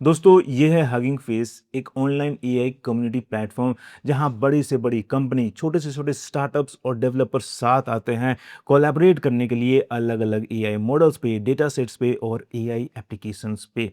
दोस्तों ये है हगिंग फेस, एक ऑनलाइन एआई कम्युनिटी प्लेटफॉर्म जहां बड़ी से बड़ी कंपनी, छोटे से छोटे स्टार्टअप्स और डेवलपर्स साथ आते हैं कोलैबोरेट करने के लिए अलग अलग एआई मॉडल्स पे, डेटा सेट्स पे और एआई एप्लीकेशंस पे।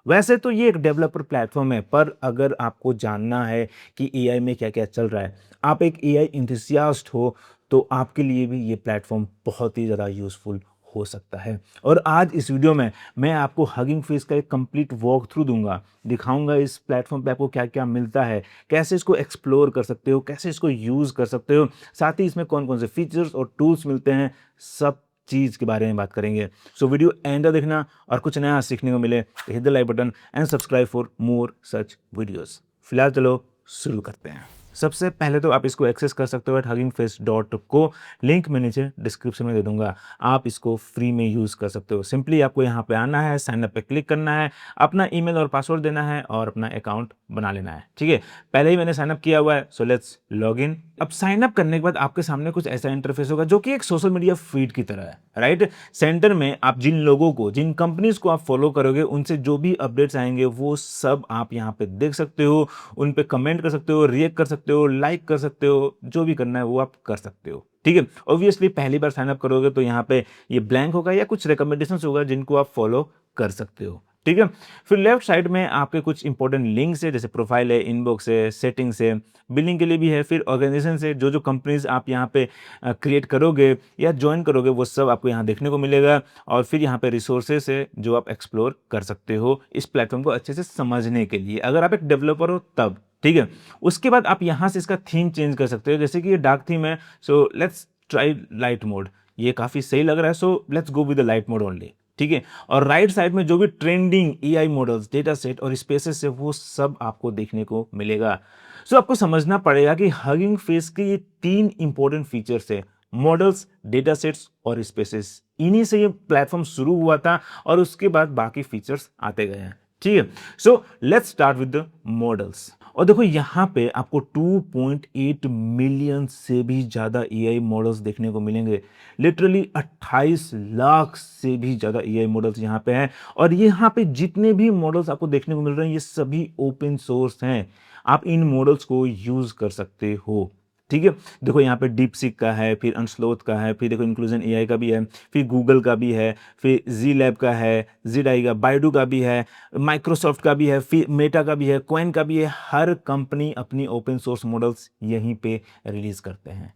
वैसे तो ये एक डेवलपर प्लेटफॉर्म है, पर अगर आपको जानना है कि एआई में क्या क्या चल रहा है, आप एक एआई इंथुसियास्ट हो, तो आपके लिए भी ये प्लेटफॉर्म बहुत ही ज़्यादा यूज़फुल हो सकता है। और आज इस वीडियो में मैं आपको हगिंग फेस का एक कंप्लीट वॉक थ्रू दूंगा, दिखाऊंगा इस प्लेटफॉर्म पे आपको क्या क्या मिलता है, कैसे इसको एक्सप्लोर कर सकते हो, कैसे इसको यूज़ कर सकते हो, साथ ही इसमें कौन कौन से फीचर्स और टूल्स मिलते हैं, सब चीज़ के बारे में बात करेंगे। सो वीडियो एंड तक देखना, और कुछ नया सीखने को मिले तो hit the like button and subscribe for more such videos. फिलहाल चलो शुरू करते हैं। सबसे पहले तो आप इसको एक्सेस कर सकते हो एट huggingface.co। लिंक मैं नीचे डिस्क्रिप्शन में दे दूंगा। आप इसको फ्री में यूज़ कर सकते हो। सिंपली आपको यहाँ पे आना है, साइन अप पे क्लिक करना है, अपना ईमेल और पासवर्ड देना है और अपना अकाउंट बना लेना है। ठीक है, पहले ही मैंने साइन अप किया हुआ है, सो लेट्स लॉग इन। अब साइन अप करने के बाद आपके सामने कुछ ऐसा इंटरफेस होगा जो कि एक सोशल मीडिया फीड की तरह है, राइट। सेंटर में आप जिन लोगों को, जिन कंपनीज को आप फॉलो करोगे, उनसे जो भी अपडेट्स आएंगे वो सब आप यहाँ पे देख सकते हो, उन पे कमेंट कर सकते हो, रिएक्ट कर सकते हो, लाइक कर सकते हो, जो भी करना है वो आप कर सकते हो। ठीक है, ऑब्वियसली पहली बार साइन अप करोगे तो यहाँ पे ये ब्लैंक होगा या कुछ रिकमेंडेशंस होगा जिनको आप फॉलो कर सकते हो। ठीक है, फिर लेफ्ट साइड में आपके कुछ इंपॉर्टेंट लिंक्स है, जैसे प्रोफाइल है, इनबॉक्स है, सेटिंग्स है, बिलिंग के लिए भी है, फिर ऑर्गेनाइजेशन से जो जो कंपनीज आप यहाँ पे क्रिएट करोगे या ज्वाइन करोगे वो सब आपको यहाँ देखने को मिलेगा। और फिर यहाँ पे रिसोर्सेस है जो आप एक्सप्लोर कर सकते हो इस प्लेटफॉर्म को अच्छे से समझने के लिए, अगर आप एक डेवलपर हो तब। ठीक है, उसके बाद आप यहाँ से इसका थीम चेंज कर सकते हो, जैसे कि ये डार्क थीम है, so let's try light mode. ये काफ़ी सही लग रहा है, so let's go with the light mode only. ठीक है, और राइट साइड में जो भी trending AI models, data set और स्पेसेस है वो सब आपको देखने को मिलेगा। सो आपको समझना पड़ेगा कि हगिंग फेस के ये तीन इंपॉर्टेंट फीचर्स है, मॉडल्स, डेटा सेट्स और स्पेसेस। इन्हीं से ये प्लेटफॉर्म शुरू हुआ था और उसके बाद बाकी फीचर्स आते गए हैं। ठीक है, so let's start with the models. और देखो यहाँ पे आपको 2.8 मिलियन से भी ज़्यादा एआई मॉडल्स देखने को मिलेंगे। लिटरली 28 लाख से भी ज़्यादा एआई मॉडल्स यहाँ पे हैं। और यहाँ पे जितने भी मॉडल्स आपको देखने को मिल रहे हैं ये सभी ओपन सोर्स हैं, आप इन मॉडल्स को यूज़ कर सकते हो। ठीक है, देखो यहाँ पे डीप सीक का है, फिर अनस्लोथ का है, फिर देखो इंक्लूजन एआई का भी है, फिर गूगल का भी है, फिर जी लैब का है, जीडाई का, बाइडू का भी है, माइक्रोसॉफ्ट का भी है, फिर मेटा का भी है, कोइन का भी है। हर कंपनी अपनी ओपन सोर्स मॉडल्स यहीं पे रिलीज करते हैं।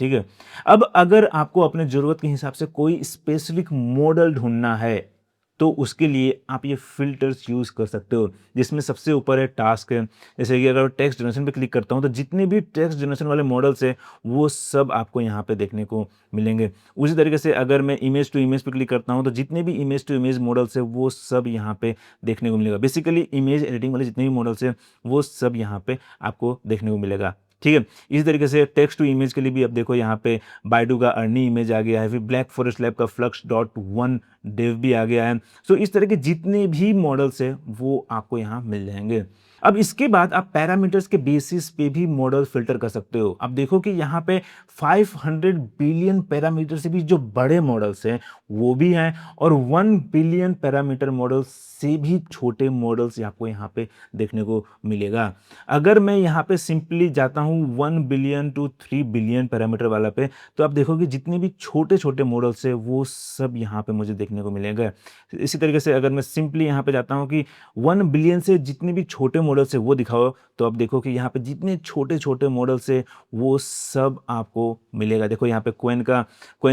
ठीक है, अब अगर आपको अपने ज़रूरत के हिसाब से कोई स्पेसिफिक मॉडल ढूंढना है तो उसके लिए आप ये फिल्टर्स यूज़ कर सकते हो, जिसमें सबसे ऊपर है टास्क है। जैसे कि अगर टेक्स्ट जनरेशन पे क्लिक करता हूँ तो जितने भी टेक्स्ट जनरेशन वाले मॉडल्स हैं वो सब आपको यहाँ पे देखने को मिलेंगे। उसी तरीके से अगर मैं इमेज टू इमेज पे क्लिक करता हूँ तो जितने भी इमेज टू इमेज मॉडल्स है वो सब यहाँ पे देखने को मिलेगा। बेसिकली इमेज एडिटिंग वाले जितने भी मॉडल्स हैं वो सब यहाँ पे आपको देखने को मिलेगा। ठीक है, इसी तरीके से टेक्स्ट टू इमेज के लिए भी अब देखो यहाँ पे बाइडू का अर्नी इमेज आ गया है, फिर ब्लैक फॉरेस्ट लैब का फ्लक्स डॉट वन डेव भी आ गया है। सो इस तरह के जितने भी मॉडल्स है वो आपको यहाँ मिल जाएंगे। अब इसके बाद आप पैरामीटर्स के बेसिस पे भी मॉडल फिल्टर कर सकते हो। अब देखो कि यहाँ पे 500 बिलियन पैरामीटर से भी जो बड़े मॉडल्स हैं वो भी हैं, और 1 बिलियन पैरामीटर मॉडल्स से भी छोटे मॉडल्स आपको यहाँ पे देखने को मिलेगा। अगर मैं यहाँ पे सिंपली जाता हूँ 1 बिलियन टू 3 बिलियन पैरामीटर वाला पे, तो आप देखोगे जितने भी छोटे छोटे मॉडल्स है वो सब यहाँ पे मुझे देखने को मिलेगा। इसी तरीके से अगर मैं सिंपली यहाँ पे जाता हूँ कि 1 बिलियन से जितने भी छोटे मॉडल्स है वो दिखाओ, तो आप देखो कि यहाँ पे जितने छोटे छोटे मॉडल्स है वो सब आपको मिलेगा। देखो यहाँ पे कोइन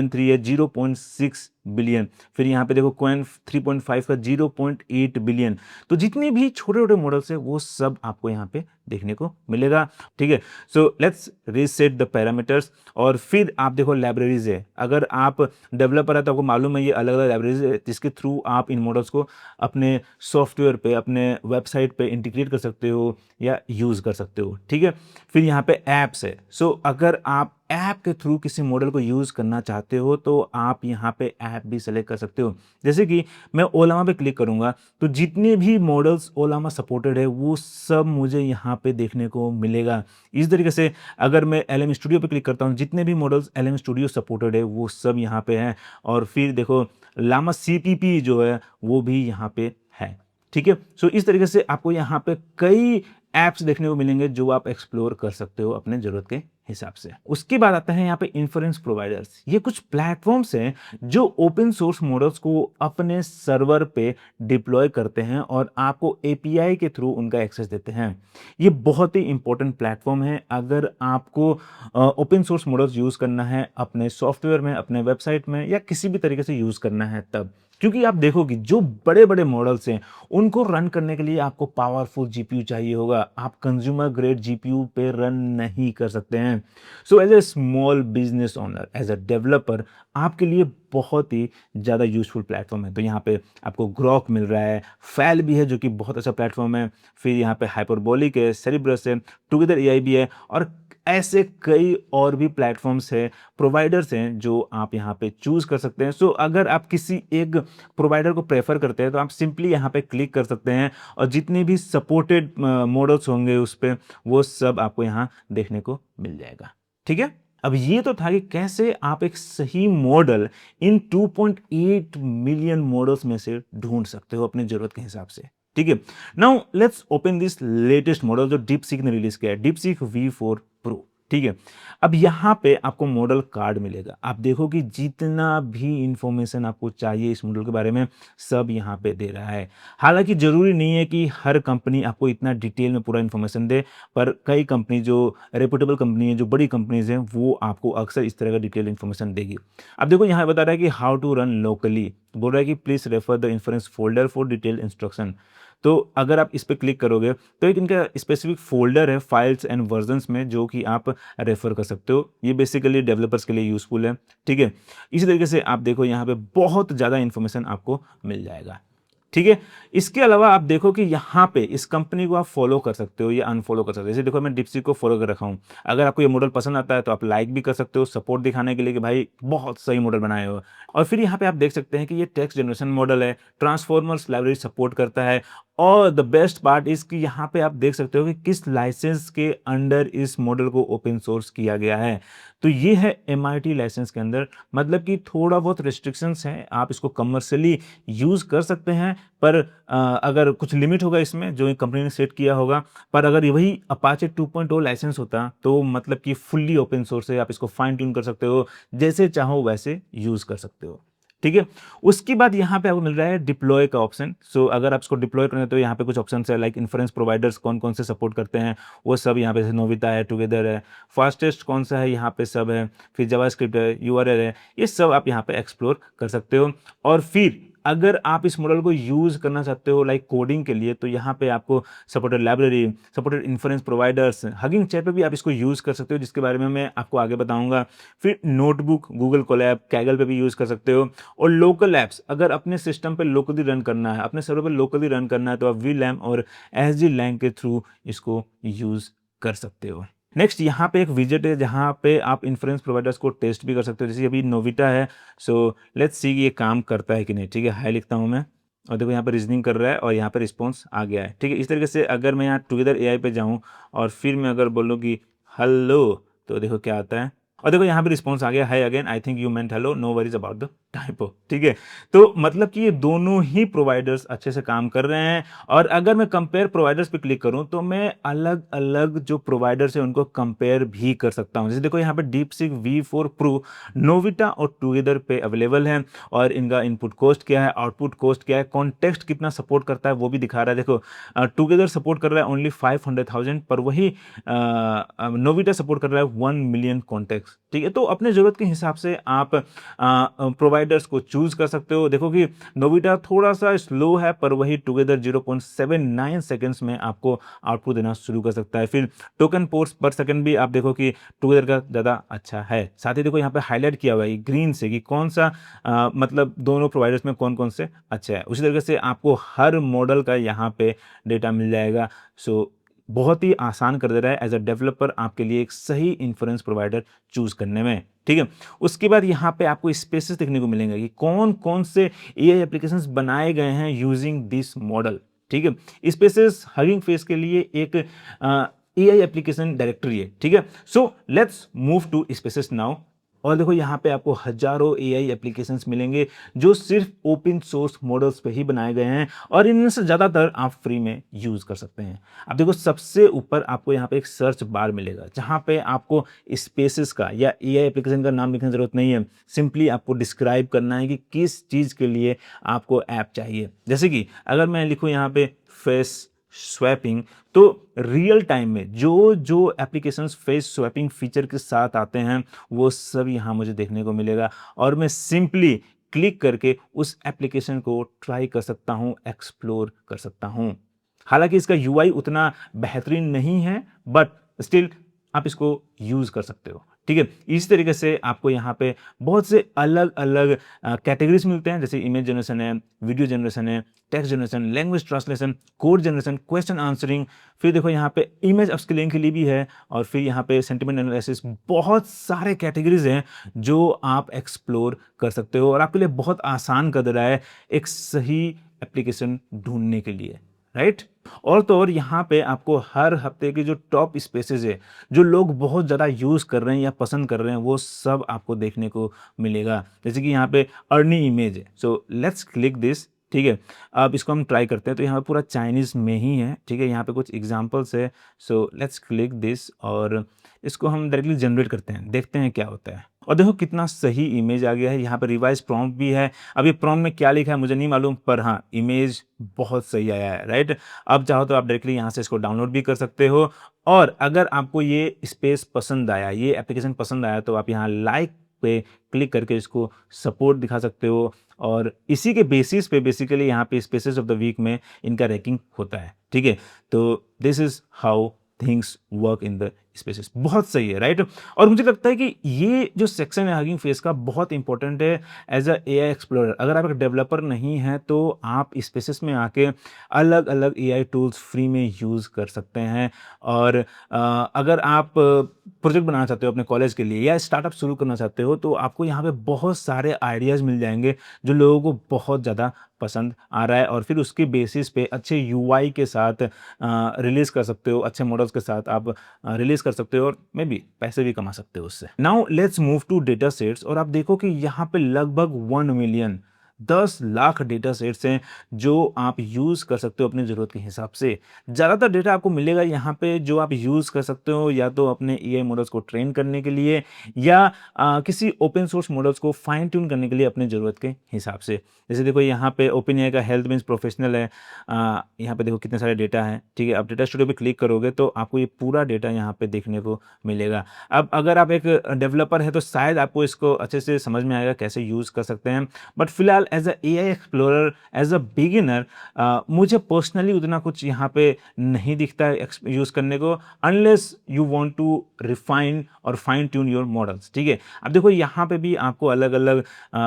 3 है 0.6 बिलियन, फिर यहाँ पे देखो कोइन 3.5 का 0.8 बिलियन। तो जितने भी छोटे छोटे मॉडल्स है वो सब आपको यहाँ पे देखने को मिलेगा। ठीक है, so let's reset the parameters. और फिर आप देखो लाइब्रेरीज है, अगर आप डेवलपर है तो आपको मालूम है ये अलग अलग लाइब्रेरीज है जिसके थ्रू आप इन मॉडल्स को अपने सॉफ्टवेयर पे, अपने वेबसाइट पे इंटीग्रेट कर सकते हो या यूज़ कर सकते हो। ठीक है, फिर यहाँ पे ऐप्स है। सो अगर आप ऐप के थ्रू किसी मॉडल को यूज़ करना चाहते हो तो आप यहाँ पे ऐप भी सेलेक्ट कर सकते हो। जैसे कि मैं ओलामा पे क्लिक करूँगा तो जितने भी मॉडल्स ओलामा सपोर्टेड है वो सब मुझे यहाँ पे देखने को मिलेगा। इस तरीके से अगर मैं एलएम स्टूडियो पे क्लिक करता हूँ, जितने भी मॉडल्स एलएम स्टूडियो सपोर्टेड है वो सब यहाँ पे हैं। और फिर देखो लामा सीपीपी जो है वो भी यहाँ पे है। ठीक है। सो इस तरीके से आपको यहाँ पे कई ऐप्स देखने को मिलेंगे जो आप एक्सप्लोर कर सकते हो अपने जरूरत के हिसाब से। उसके बाद आता है यहाँ पे इन्फ्रेंस प्रोवाइडर्स। ये कुछ प्लेटफॉर्म्स हैं जो ओपन सोर्स मॉडल्स को अपने सर्वर पे डिप्लॉय करते हैं और आपको एपीआई के थ्रू उनका एक्सेस देते हैं। ये बहुत ही इंपॉर्टेंट प्लेटफॉर्म है अगर आपको ओपन सोर्स मॉडल्स यूज करना है अपने सॉफ्टवेयर में, अपने वेबसाइट में, या किसी भी तरीके से यूज करना है तब। क्योंकि आप देखोगे जो बड़े बड़े मॉडल्स हैं उनको रन करने के लिए आपको पावरफुल जीपीयू चाहिए होगा। आप कंज्यूमर ग्रेड जीपीयू पे रन नहीं कर सकते हैं। So as a small business owner, as a developer, आपके लिए बहुत ही ज़्यादा यूजफुल प्लेटफॉर्म है। तो यहाँ पे आपको ग्रॉक मिल रहा है, फैल भी है जो कि बहुत अच्छा प्लेटफॉर्म है, फिर यहाँ पे हाइपरबोलिक है, सेरिब्रस है, टुगेदर एआई भी है, और ऐसे कई और भी प्लेटफॉर्म्स हैं, प्रोवाइडर्स हैं जो आप यहाँ पे चूज कर सकते हैं। सो अगर आप किसी एक प्रोवाइडर को प्रेफर करते हैं तो आप सिंपली यहाँ पे क्लिक कर सकते हैं और जितने भी सपोर्टेड मॉडल्स होंगे उस पे वो सब आपको यहाँ देखने को मिल जाएगा। ठीक है। अब ये तो था कि कैसे आप एक सही मॉडल इन 2.8 मिलियन मॉडल्स में से ढूंढ सकते हो अपनी जरूरत के हिसाब से। ठीक है। Now let's open this latest model जो डीपसीक ने रिलीज किया है, डीपसीक V4 प्रो। ठीक है। अब यहां पे आपको मॉडल कार्ड मिलेगा। आप देखो कि जितना भी इंफॉर्मेशन आपको चाहिए इस मॉडल के बारे में सब यहां पे दे रहा है। हालांकि जरूरी नहीं है कि हर कंपनी आपको इतना डिटेल में पूरा इंफॉर्मेशन दे, पर कई कंपनी जो रेपुटेबल कंपनी है, जो बड़ी कंपनीज हैं, वो आपको अक्सर इस तरह का डिटेल इंफॉर्मेशन देगी। अब देखो यहाँ बता रहा है कि हाउ टू रन लोकली, बोल रहा है कि please refer the inference folder for detail instruction. तो अगर आप इस पर क्लिक करोगे तो एक इनका स्पेसिफिक फोल्डर है फाइल्स एंड वर्जन्स में जो कि आप रेफर कर सकते हो। ये बेसिकली डेवलपर्स के लिए यूजफुल है। ठीक है। इसी तरीके से आप देखो यहाँ पे बहुत ज़्यादा इंफॉर्मेशन आपको मिल जाएगा। ठीक है। इसके अलावा आप देखो कि यहाँ पे इस कंपनी को आप फॉलो कर सकते हो या अनफॉलो कर सकते हो। जैसे देखो मैं डिप्सी को फॉलो कर रखा हूँ। अगर आपको ये मॉडल पसंद आता है तो आप लाइक भी कर सकते हो, सपोर्ट दिखाने के लिए कि भाई बहुत सही मॉडल बनाए हो। और फिर यहाँ पे आप देख सकते हैं कि ये टेक्स्ट जनरेशन मॉडल है, ट्रांसफॉर्मर्स लाइब्रेरी सपोर्ट करता है, और द बेस्ट पार्ट इज कि यहाँ पे आप देख सकते हो कि किस लाइसेंस के अंडर इस मॉडल को ओपन सोर्स किया गया है। तो ये है MIT लाइसेंस के अंदर। मतलब कि थोड़ा बहुत रिस्ट्रिक्शंस हैं, आप इसको कमर्शियली यूज कर सकते हैं, पर अगर कुछ लिमिट होगा इसमें जो कंपनी ने सेट किया होगा। पर अगर वही अपाचे 2.0 लाइसेंस होता तो मतलब कि फुल्ली ओपन सोर्स है, आप इसको फाइन ट्यून कर सकते हो, जैसे चाहो वैसे यूज कर सकते हो। ठीक है। उसके बाद यहाँ पे आपको मिल रहा है डिप्लॉय का ऑप्शन। सो अगर आप इसको डिप्लॉय करना है तो यहाँ पे कुछ ऑप्शन है, लाइक इन्फ्रेंस प्रोवाइडर्स कौन कौन से सपोर्ट करते हैं वो सब यहाँ पे, नोविता है, टुगेदर है, फास्टेस्ट कौन सा है यहाँ पे सब है, फिर जावास्क्रिप्ट है, URL है, ये सब आप यहाँ पे एक्सप्लोर कर सकते हो। और फिर अगर आप इस मॉडल को यूज करना चाहते हो लाइक कोडिंग के लिए तो यहाँ पे आपको supported library, supported inference providers, hugging chair पे भी आप इसको यूज कर सकते हो, जिसके बारे में मैं आपको आगे बताऊंगा। फिर नोटबुक, गूगल कोलैब, कैगल पे भी यूज कर सकते हो। और लोकल ऐप्स अगर अपने सिस्टम पे लोकली रन करना है, अपने सर्वर पे लोकली रन करना है, तो आप VLAN और SGLang के थ्रू इसको यूज कर सकते हो। नेक्स्ट यहाँ पे एक विजेट है जहाँ पे आप इन्फ्रेंस प्रोवाइडर्स को टेस्ट भी कर सकते हो, जैसे अभी नोविटा है। सो लेट्स सी ये काम करता है कि नहीं। ठीक है। हाई लिखता हूँ मैं और देखो यहाँ पे रीजनिंग कर रहा है और यहाँ पे रिस्पॉन्स आ गया है। ठीक है। इस तरीके से अगर मैं यहाँ टुगेदर AI पे जाऊँ और फिर मैं अगर बोलूँ कि हेलो, तो देखो क्या आता है। और देखो यहाँ पे रिस्पॉन्स आ गया, hi again, I think you meant hello, no worries about the typo. ठीक है। तो मतलब कि ये दोनों ही प्रोवाइडर्स अच्छे से काम कर रहे हैं। और अगर मैं कंपेयर प्रोवाइडर्स पे क्लिक करूं तो मैं अलग अलग जो प्रोवाइडर्स है उनको कंपेयर भी कर सकता हूं। जैसे देखो यहाँ पे डीपसीक V4 प्रो नोविटा और टुगेदर पे अवेलेबल है, और इनका इनपुट कॉस्ट क्या है, आउटपुट कॉस्ट क्या है, कॉन्टेक्स्ट कितना सपोर्ट करता है वो भी दिखा रहा है। देखो टुगेदर सपोर्ट कर रहा है ओनली 500,000, पर वही नोविटा सपोर्ट कर रहा है 1 मिलियन कॉन्टेक्स्ट। ठीक है। तो अपने जरूरत के हिसाब से आप प्रोवाइडर्स को चूज कर सकते हो। देखो कि नोविटा थोड़ा सा स्लो है, पर वही टुगेदर 0.79 सेकंड्स में आपको आउटपुट देना शुरू कर सकता है। फिर टोकन पोर्ट्स पर सेकंड भी आप देखो कि टुगेदर का ज़्यादा अच्छा है। साथ ही देखो यहाँ पे हाईलाइट किया हुआ है ग्रीन से कि कौन सा मतलब दोनों प्रोवाइडर्स में कौन कौन से अच्छा है। उसी तरीके से आपको हर मॉडल का यहाँ पे डेटा मिल जाएगा। सो बहुत ही आसान कर दे रहा है एज अ डेवलपर आपके लिए एक सही इन्फ्रेंस प्रोवाइडर चूज करने में। ठीक है। उसके बाद यहाँ पे आपको स्पेसेस देखने को मिलेंगे कि कौन कौन से AI एप्लीकेशंस बनाए गए हैं यूजिंग दिस मॉडल। ठीक है। स्पेसेस हगिंग फेस के लिए एक AI एप्लीकेशन डायरेक्टरी है। ठीक है। So let's move to spaces now. और देखो यहाँ पे आपको हजारों एआई एप्लीकेशंस मिलेंगे जो सिर्फ ओपन सोर्स मॉडल्स पे ही बनाए गए हैं और इनमें से ज़्यादातर आप फ्री में यूज़ कर सकते हैं। अब देखो सबसे ऊपर आपको यहाँ पे एक सर्च बार मिलेगा जहाँ पे आपको स्पेसेस का या एआई एप्लीकेशन का नाम लिखने की ज़रूरत नहीं है, सिंपली आपको डिस्क्राइब करना है कि किस चीज़ के लिए आपको ऐप चाहिए। जैसे कि अगर मैं लिखूँ यहाँ पे फेस स्वैपिंग, तो रियल टाइम में जो जो एप्लीकेशंस फेस स्वैपिंग फीचर के साथ आते हैं वो सब यहाँ मुझे देखने को मिलेगा और मैं सिंपली क्लिक करके उस एप्लीकेशन को ट्राई कर सकता हूँ, एक्सप्लोर कर सकता हूँ। हालांकि इसका यूआई उतना बेहतरीन नहीं है बट स्टिल आप इसको यूज कर सकते हो। ठीक है, इस तरीके से आपको यहाँ पे बहुत से अलग अलग कैटेगरीज मिलते हैं, जैसे इमेज जनरेशन है, वीडियो जनरेशन है, text generation, language translation, code generation, question answering, फिर देखो यहाँ पे इमेज अपस्किलिंग के लिए भी है और फिर यहाँ पे सेंटिमेंट एनालिसिस। बहुत सारे कैटेगरीज हैं जो आप एक्सप्लोर कर सकते हो और आपके लिए बहुत आसान कर दे रहा है एक सही एप्लीकेशन ढूंढने के लिए, राइट। और तो और यहाँ पे आपको हर हफ्ते के जो टॉप स्पेसेस है जो लोग बहुत ज़्यादा यूज़ कर रहे हैं या पसंद कर रहे हैं वो सब आपको देखने को मिलेगा। जैसे कि यहाँ पे अर्नी इमेज है, सो लेट्स क्लिक दिस। ठीक है, अब इसको हम ट्राई करते हैं। तो यहाँ पे पूरा चाइनीज़ में ही है। ठीक है, यहाँ पे कुछ एग्जांपल्स है, सो लेट्स क्लिक दिस और इसको हम डायरेक्टली जनरेट करते हैं, देखते हैं क्या होता है। और देखो कितना सही इमेज आ गया है। यहाँ पे रिवाइज प्रॉम्प्ट भी है। अब ये प्रॉम्प्ट में क्या लिखा है मुझे नहीं मालूम, पर हाँ इमेज बहुत सही आया है, राइट। अब चाहो तो आप डायरेक्टली यहाँ से इसको डाउनलोड भी कर सकते हो और अगर आपको ये स्पेस पसंद आया, ये एप्लीकेशन पसंद आया, तो आप यहाँ लाइक पे क्लिक करके इसको सपोर्ट दिखा सकते हो और इसी के बेसिस पे बेसिकली यहाँ पे स्पेसेस ऑफ द वीक में इनका रैंकिंग होता है। ठीक है, तो this is how things work in the spaces. बहुत सही है, राइट। और मुझे लगता है कि ये जो सेक्शन है हगिंग फेस का बहुत इंपॉर्टेंट है एज अ एआई एक्सप्लोरर। अगर आप एक डेवलपर नहीं हैं तो आप स्पेसेस में आके अलग अलग एआई टूल्स फ्री में यूज़ कर सकते हैं। और अगर आप प्रोजेक्ट बनाना चाहते हो अपने कॉलेज के लिए या स्टार्टअप शुरू करना चाहते हो तो आपको यहाँ पे बहुत सारे आइडियाज़ मिल जाएंगे जो लोगों को बहुत ज़्यादा पसंद आ रहा है और फिर उसके बेसिस पे अच्छे यूआई के साथ रिलीज़ कर सकते हो, अच्छे मॉडल्स के साथ आप रिलीज़ कर सकते हो और मे बी पैसे भी कमा सकते हो उससे। Now let's move to data sets और आप देखो कि यहाँ पे लगभग 1 मिलियन 10 लाख डेटा सेट्स हैं जो आप यूज़ कर सकते हो अपनी ज़रूरत के हिसाब से। ज़्यादातर डेटा आपको मिलेगा यहाँ पे जो आप यूज़ कर सकते हो या तो अपने एआई मॉडल्स को ट्रेन करने के लिए या किसी ओपन सोर्स मॉडल्स को फाइन ट्यून करने के लिए अपनी ज़रूरत के हिसाब से। जैसे देखो यहाँ पे ओपन एआई का हेल्थ मीन्स प्रोफेशनल है। यहाँ पे देखो कितने सारे डेटा हैं। ठीक है, आप डेटा स्टूडियो पे क्लिक करोगे तो आपको ये पूरा डेटा यहाँ पे देखने को मिलेगा। अब अगर आप एक डेवलपर है तो शायद आपको इसको अच्छे से समझ में आएगा कैसे यूज़ कर सकते हैं, बट फिलहाल as a AI explorer, as a beginner, मुझे पर्सनली उतना कुछ यहाँ पे नहीं दिखता है यूज़ करने को, unless you want to refine और फाइन ट्यून योर मॉडल्स। ठीक है, अब देखो यहाँ पे भी आपको अलग अलग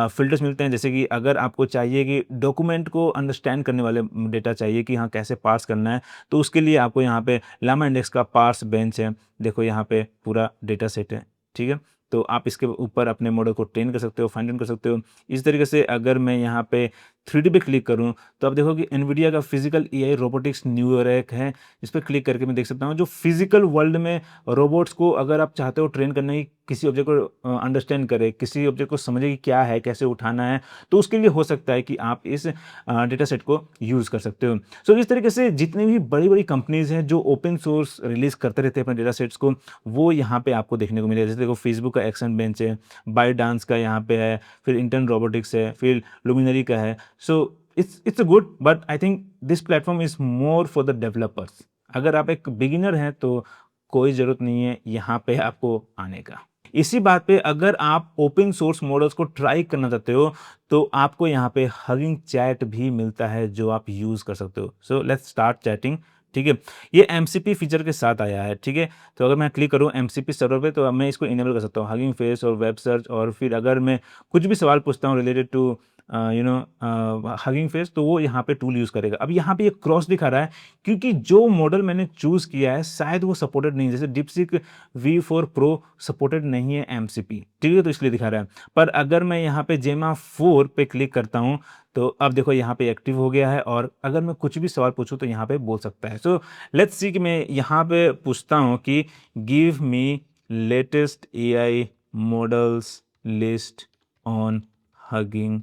फिल्टर्स मिलते हैं। जैसे कि अगर आपको चाहिए कि डॉक्यूमेंट को अंडरस्टैंड करने वाले डेटा चाहिए कि हाँ कैसे पार्स करना है, तो उसके लिए आपको यहाँ पे लामा इंडेक्स का पार्स बेंच है। देखो यहाँ पे पूरा डेटा सेट है। ठीक है, तो आप इसके ऊपर अपने मॉडल को ट्रेन कर सकते हो, फाइन ट्यून कर सकते हो। इस तरीके से अगर मैं यहाँ पे 3D पे क्लिक करूँ तो आप देखो कि एनवीडिया का फिजिकल एआई रोबोटिक्स न्यूरैक है। इस पर क्लिक करके मैं देख सकता हूँ जो फिजिकल वर्ल्ड में रोबोट्स को अगर आप चाहते हो ट्रेन करने की, किसी ऑब्जेक्ट को अंडरस्टैंड करे, किसी ऑब्जेक्ट को समझे कि क्या है, कैसे उठाना है, तो उसके लिए हो सकता है कि आप इस डेटा सेट को यूज़ कर सकते हो। सो इस तरीके से जितनी भी बड़ी बड़ी कंपनीज हैं जो ओपन सोर्स रिलीज़ करते रहते हैं अपने डेटा सेट्स को, वो यहाँ पे आपको देखने को मिलेगा। जैसे देखो फेसबुक का एक्शन बेंच है, बायडांस का यहाँ पे है, फिर इंटर्न रोबोटिक्स है, फिर लुमिनरी का है। So it's a good, but I think this platform is more for the developers. अगर आप एक बिगिनर हैं तो कोई ज़रूरत नहीं है यहाँ पे आपको आने का। इसी बात पे अगर आप ओपन सोर्स मॉडल्स को ट्राई करना चाहते हो तो आपको यहाँ पे हगिंग चैट भी मिलता है जो आप यूज़ कर सकते हो। So let's start chatting. ठीक है, ये एमसीपी फीचर के साथ आया है। ठीक है, तो अगर मैं क्लिक करूँ एमसीपी सर्वर पे तो मैं इसको इनेबल कर सकता हूँ, हगिंग फेस और वेब सर्च। और फिर अगर मैं कुछ भी सवाल पूछता हूँ रिलेटेड टू हगिंग फेस तो वो यहाँ पे टूल यूज़ करेगा। अब यहाँ पे ये क्रॉस दिखा रहा है क्योंकि जो मॉडल मैंने चूज़ किया है शायद वो सपोर्टेड नहीं है। जैसे DeepSeek V4 Pro सपोर्टेड नहीं है एमसीपी। ठीक है, तो इसलिए दिखा रहा है। पर अगर मैं यहाँ पे जेमा 4 पे क्लिक करता हूँ तो अब देखो यहाँ पे एक्टिव हो गया है और अगर मैं कुछ भी सवाल पूछूं तो यहाँ पे बोल सकता है। सो लेट्स सी कि मैं यहाँ पे पूछता हूँ कि give me latest AI models list on Hugging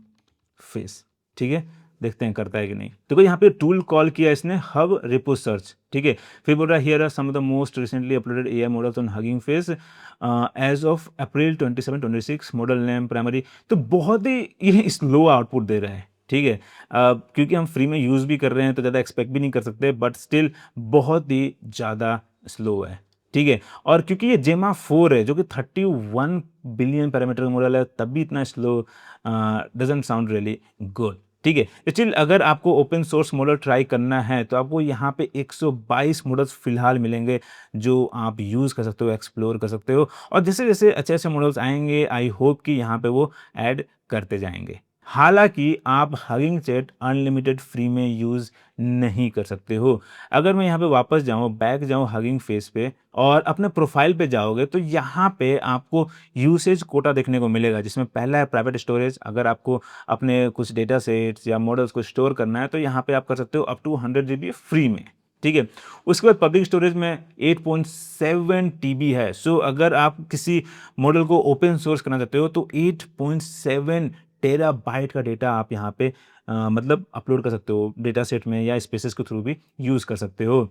face. ठीक है, देखते हैं करता है कि नहीं। देखो यहाँ पे टूल कॉल किया इसने हब रिपो सर्च। ठीक है, फिर बोल रहा है here are some of the most recently uploaded AI models on Hugging Face as of April 27-26 model name primary. तो बहुत ही ये स्लो आउटपुट दे रहा है। ठीक है, क्योंकि हम फ्री में यूज़ भी कर रहे हैं तो ज़्यादा एक्सपेक्ट भी नहीं कर सकते, बट स्टिल बहुत ही ज़्यादा स्लो है। ठीक है, और क्योंकि ये जेमा 4 है जो कि 31 बिलियन पैरामीटर का मॉडल है, तब भी इतना slow doesn't sound really good. ठीक है, स्टिल अगर आपको ओपन सोर्स मॉडल ट्राई करना है तो आपको यहाँ पे 122 मॉडल्स फिलहाल मिलेंगे जो आप यूज़ कर सकते हो, एक्सप्लोर कर सकते हो, और जैसे जैसे अच्छे अच्छे मॉडल्स आएंगे आई होप कि यहाँ पे वो ऐड करते जाएंगे। हालांकि आप हगिंग चैट अनलिमिटेड फ्री में यूज़ नहीं कर सकते हो। अगर मैं यहाँ पे वापस जाऊँ, बैक जाऊँ हगिंग फेस पे और अपने प्रोफाइल पे जाओगे तो यहाँ पे आपको यूसेज कोटा देखने को मिलेगा, जिसमें पहला है प्राइवेट स्टोरेज। अगर आपको अपने कुछ डेटा सेट्स या मॉडल्स को स्टोर करना है तो यहाँ पे आप कर सकते हो अप टू 100 GB फ्री में। ठीक है, उसके बाद पब्लिक स्टोरेज में 8.7 TB है। सो अगर आप किसी मॉडल को ओपन सोर्स करना चाहते हो तो 8.7 टेराबाइट का डेटा आप यहाँ पे मतलब अपलोड कर सकते हो डेटा सेट में, या स्पेसेस के थ्रू भी यूज़ कर सकते हो।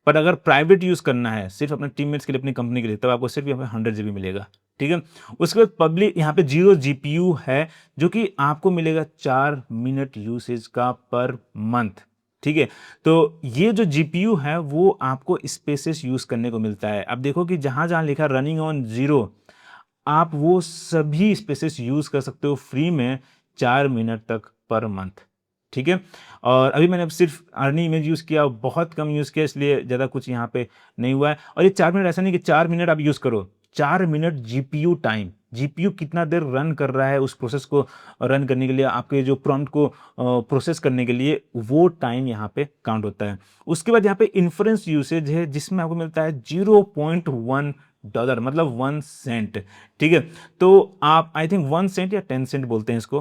पर अगर प्राइवेट यूज़ करना है सिर्फ अपने टीममेट्स के लिए, अपनी कंपनी के लिए, तब आपको सिर्फ यहाँ पे 100 GB मिलेगा। ठीक है, उसके बाद पब्लिक यहाँ पे 0 GPU है जो कि आपको मिलेगा 4 मिनट यूसेज का पर मंथ। ठीक है, तो ये जो GPU है वो आपको स्पेसेस यूज़ करने को मिलता है। अब देखो कि जहाँ जहाँ लिखा रनिंग ऑन 0, आप वो सभी स्पेसेस यूज़ कर सकते हो फ्री में 4 मिनट तक पर मंथ। ठीक है, और अभी मैंने अब सिर्फ अर्नी इमेज यूज़ किया, बहुत कम यूज़ किया, इसलिए ज़्यादा कुछ यहाँ पे नहीं हुआ है। और ये 4 मिनट ऐसा नहीं कि 4 मिनट आप यूज़ करो, 4 मिनट GPU टाइम। GPU कितना देर रन कर रहा है उस प्रोसेस को रन करने के लिए, आपके जो प्रॉम्प्ट को प्रोसेस करने के लिए, वो टाइम यहाँ पे काउंट होता है। उसके बाद यहाँ पे इन्फ्रेंस यूसेज है जिसमें आपको मिलता है $0.1, मतलब 1 सेंट। ठीक है, तो आप आई थिंक 1 सेंट या 10 सेंट बोलते हैं इसको,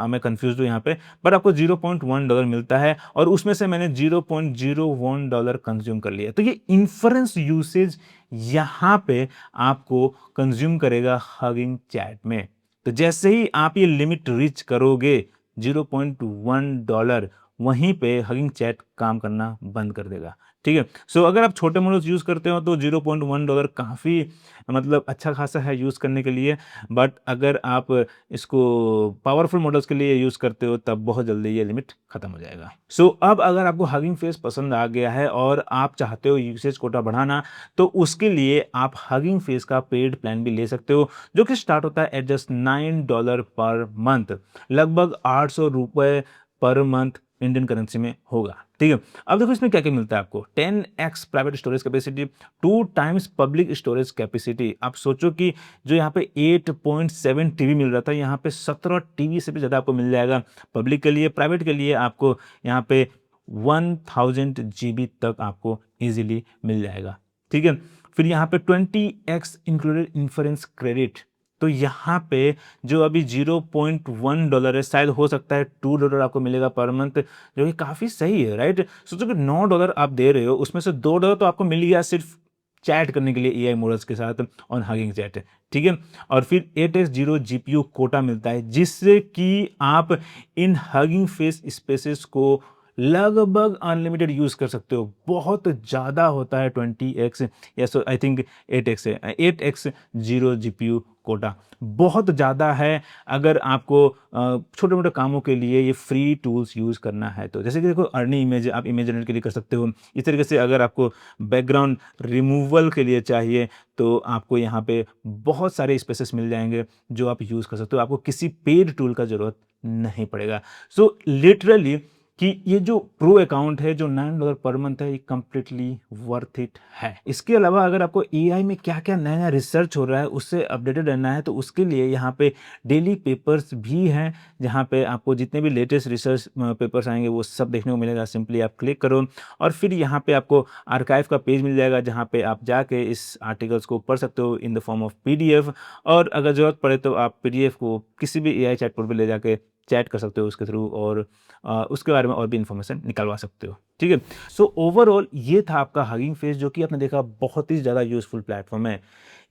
मैं कंफ्यूज हूँ यहाँ पे, बट आपको $0.1 मिलता है, और उसमें से मैंने $0.01 कंज्यूम कर लिया। तो ये इन्फ्रेंस यूसेज यहाँ पे आपको कंज्यूम करेगा हगिंग चैट में। तो जैसे ही आप ये लिमिट रीच करोगे $0.1, वहीं पे हगिंग चैट काम करना बंद कर देगा। ठीक है, सो अगर आप छोटे मॉडल्स यूज़ करते हो तो $0.1 काफ़ी मतलब अच्छा खासा है यूज़ करने के लिए, बट अगर आप इसको पावरफुल मॉडल्स के लिए यूज़ करते हो तब बहुत जल्दी ये लिमिट खत्म हो जाएगा। सो अब अगर आपको हगिंग फेस पसंद आ गया है और आप चाहते हो यूसेज कोटा बढ़ाना, तो उसके लिए आप हगिंग फेस का पेड प्लान भी ले सकते हो, जो कि स्टार्ट होता है एट जस्ट $9 पर मंथ, लगभग ₹800 पर मंथ इंडियन करेंसी में होगा। ठीक है, अब देखो इसमें क्या क्या मिलता है आपको। 10x private storage capacity, 2 times public storage capacity. आप सोचो कि जो यहाँ पे 8.7 TB मिल रहा था, यहाँ पे 17 TB से भी ज़्यादा आपको मिल जाएगा पब्लिक के लिए। प्राइवेट के लिए आपको यहाँ पे 1000 GB तक आपको इजीली मिल जाएगा। ठीक है, फिर यहाँ पे 20x इंक्लूडेड इन्फ्रेंस क्रेडिट। तो यहाँ पे जो अभी $0.1 है, शायद हो सकता है $2 आपको मिलेगा पर मंथ, जो कि काफ़ी सही है, राइट। सोचो कि $9 आप दे रहे हो, उसमें से $2 तो आपको मिल गया सिर्फ चैट करने के लिए एआई मॉडल्स के साथ ऑन हगिंग चैट। ठीक है, और फिर 8x0 GPU कोटा मिलता है, जिससे कि आप इन हगिंग फेस स्पेसेस को लगभग अनलिमिटेड यूज़ कर सकते हो। बहुत ज़्यादा होता है 20x या सो आई थिंक 8x है, 8x0 GPU कोटा बहुत ज़्यादा है अगर आपको छोटे मोटे कामों के लिए ये फ्री टूल्स यूज़ करना है तो। जैसे कि देखो अर्नी इमेज आप इमेज जनरेट के लिए कर सकते हो। इस तरीके से अगर आपको बैकग्राउंड रिमूवल के लिए चाहिए तो आपको यहाँ पे बहुत सारे स्पेसेस मिल जाएंगे जो आप यूज़ कर सकते हो। आपको किसी पेड टूल का ज़रूरत नहीं पड़ेगा। सो लिटरली कि ये जो प्रो अकाउंट है जो $9 पर मंथ है, ये कंप्लीटली वर्थ इट है। इसके अलावा अगर आपको एआई में क्या क्या नया नया रिसर्च हो रहा है उससे अपडेटेड रहना है तो उसके लिए यहाँ पे डेली पेपर्स भी हैं, जहाँ पे आपको जितने भी लेटेस्ट रिसर्च पेपर्स आएंगे वो सब देखने को मिलेगा। सिंपली आप क्लिक करो और फिर यहाँ पे आपको आर्काइव का पेज मिल जाएगा, जहाँ पे आप जाके इस आर्टिकल्स को पढ़ सकते हो in the form of PDF, और अगर ज़रूरत पड़े तो आप PDF को किसी भी एआई चैटबॉट पे ले जाके चैट कर सकते हो उसके थ्रू और उसके बारे में और भी इन्फॉर्मेशन निकलवा सकते हो। ठीक है? सो ओवरऑल ये था आपका हगिंग फेस, जो कि आपने देखा बहुत ही ज़्यादा यूज़फुल प्लेटफ़ॉर्म है।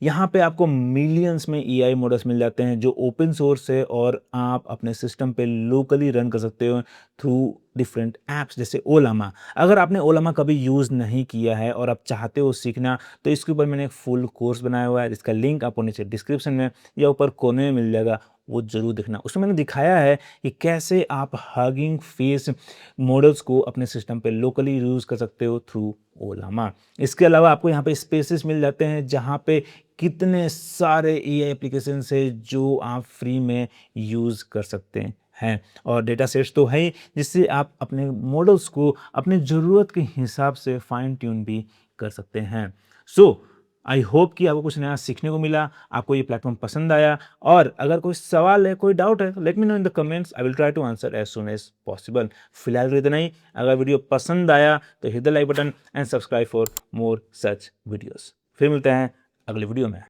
यहाँ पे आपको मिलियंस में एआई मॉडल्स मिल जाते हैं जो ओपन सोर्स है और आप अपने सिस्टम पे लोकली रन कर सकते हो थ्रू डिफरेंट ऐप्स जैसे ओलामा। अगर आपने ओलामा कभी यूज़ नहीं किया है और आप चाहते हो सीखना, तो इसके ऊपर मैंने एक फुल कोर्स बनाया हुआ है जिसका लिंक आपको नीचे डिस्क्रिप्शन में या ऊपर कोने में मिल जाएगा, वो ज़रूर देखना। उसमें मैंने दिखाया है कि कैसे आप हगिंग फेस मॉडल्स को अपने सिस्टम पे लोकली यूज़ कर सकते हो थ्रू ओलामा। इसके अलावा आपको यहाँ पे स्पेसेस मिल जाते हैं जहाँ पे कितने सारे एआई एप्लीकेशंस है जो आप फ्री में यूज़ कर सकते हैं, और डेटा सेट्स तो है ही जिससे आप अपने मॉडल्स को अपने ज़रूरत के हिसाब से फाइन ट्यून भी कर सकते हैं। सो आई होप कि आपको कुछ नया सीखने को मिला, आपको ये प्लेटफ़ॉर्म पसंद आया, और अगर कोई सवाल है, कोई डाउट है, तो let me know in the comments, I will try to answer as soon as possible. फिलहाल इतना ही। अगर वीडियो पसंद आया तो hit the like button and subscribe for more such videos. फिर मिलते हैं अगली वीडियो में।